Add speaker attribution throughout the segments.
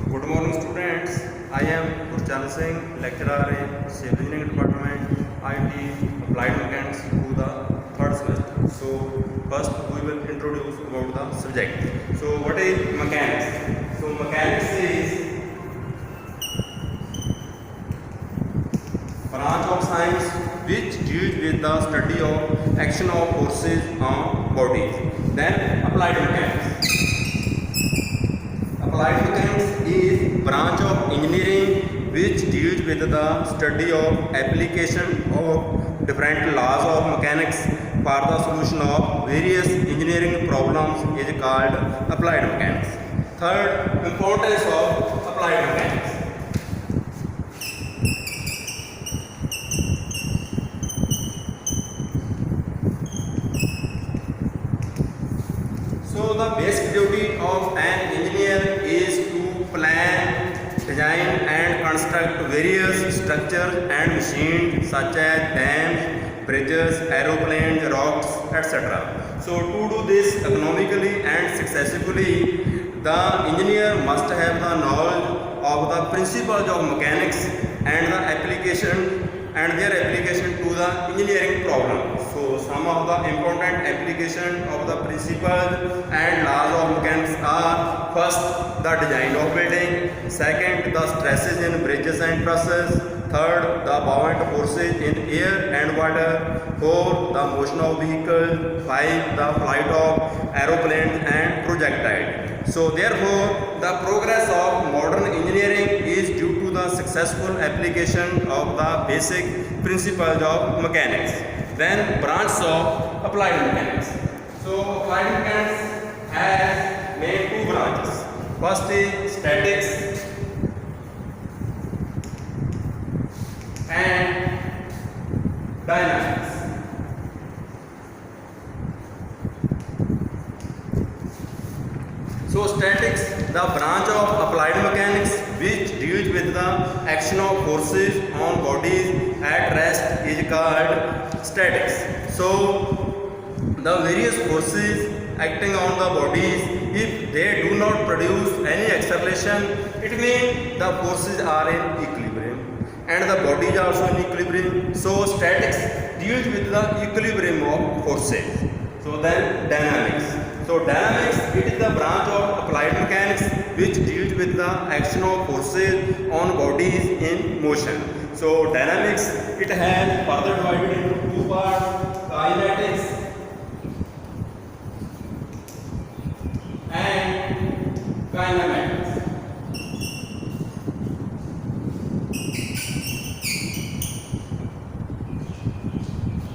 Speaker 1: Good morning students. I am Gurcharan Singh, lecturer in Civil Engineering Department, IT, Applied Mechanics to the third semester. So first we will introduce about the subject. So what is mechanics? So mechanics is branch of science which deals with the study of action of forces on bodies. Then applied mechanics. Applied mechanics is branch of engineering which deals with the study of application of different laws of mechanics for the solution of various engineering problems is called applied mechanics. Third, importance of applied mechanics. So the basic duty of an engineer is to plan, design and construct various structures and machines such as dams, bridges, aeroplanes, rocks, etc. So to do this economically and successfully, the engineer must have the knowledge of the principles of mechanics and the application and their application to the engineering problem. So some of the important application of the principles and laws of mechanics are: first, the design of building; second, the stresses in bridges and trusses; third, the buoyant forces in air and water; fourth, the motion of vehicles; five, the flight of aeroplanes and projectiles. So therefore, the progress of modern engineering is due to the successful application of the basic principles of mechanics. Then branches of applied mechanics. So applied mechanics has main two branches. First is statics and dynamics. So statics, the branch of applied mechanics which deals with the action of forces on bodies at rest is called statics. So the various forces acting on the bodies, if they do not produce any acceleration, it means the forces are in equilibrium and the body is also in equilibrium. So statics deals with the equilibrium of forces. So then dynamics. So dynamics, it is the branch of applied mechanics which deals with the action of forces on bodies in motion. So dynamics, it has further divided into two parts: kinetics and kinematics.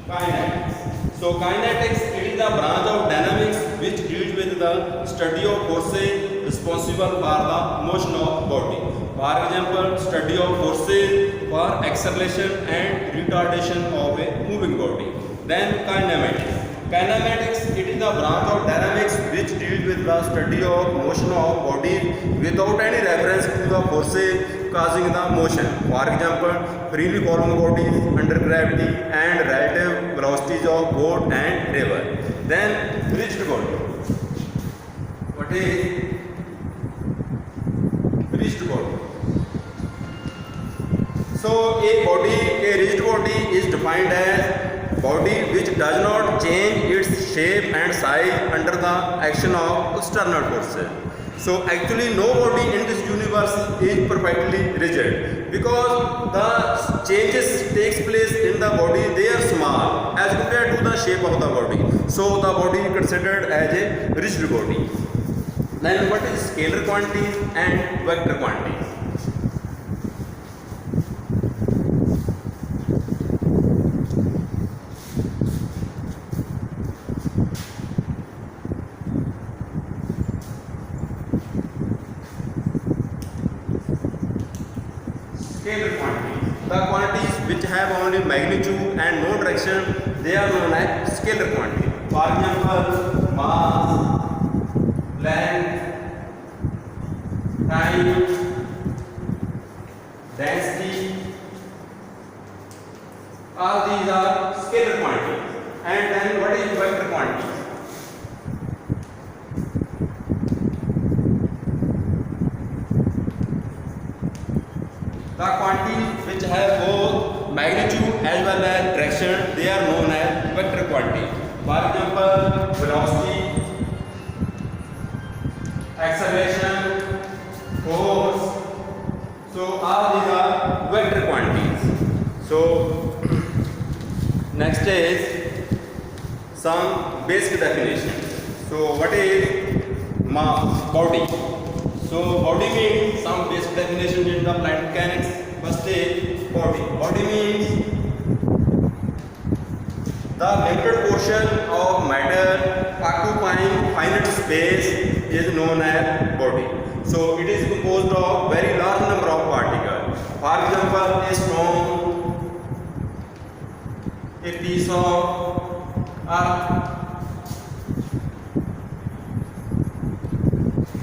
Speaker 1: Kinetics. So kinetics, it is the branch of dynamics which deals with the study of forces responsible for the motion of body. For example, study of forces for acceleration and retardation of a moving body. Then kinematics. Kinematics, it is the branch of dynamics which deals with the study of motion of bodies without any reference to the forces causing the motion. For example, freely falling bodies under gravity and relative velocities of boat and river. Then rigid body. What is rigid body? So a rigid body is defined as body which does not change its shape and size under the action of external forces. So actually no body in this universe is perfectly rigid, because the changes takes place in the body, they are small as compared to the shape of the body. So the body is considered as a rigid body. Then what is scalar quantities and vector quantities? Scalar quantities. The quantities which have only magnitude and no direction, they are known as scalar quantities. For example, mass, length, time, density, all these are scalar quantities. And then what is vector quantities? The quantities which have both magnitude as well as direction, they are known as vector quantities. For example, velocity, acceleration, force. So all these are vector quantities. So next is some basic definition. So what is mass? Body. So body means some basic definition in the flight mechanics. First is body. Body means the limited portion of matter occupying finite space is known as body. So it is composed of very large number of particles. For example, a stone, a piece of earth,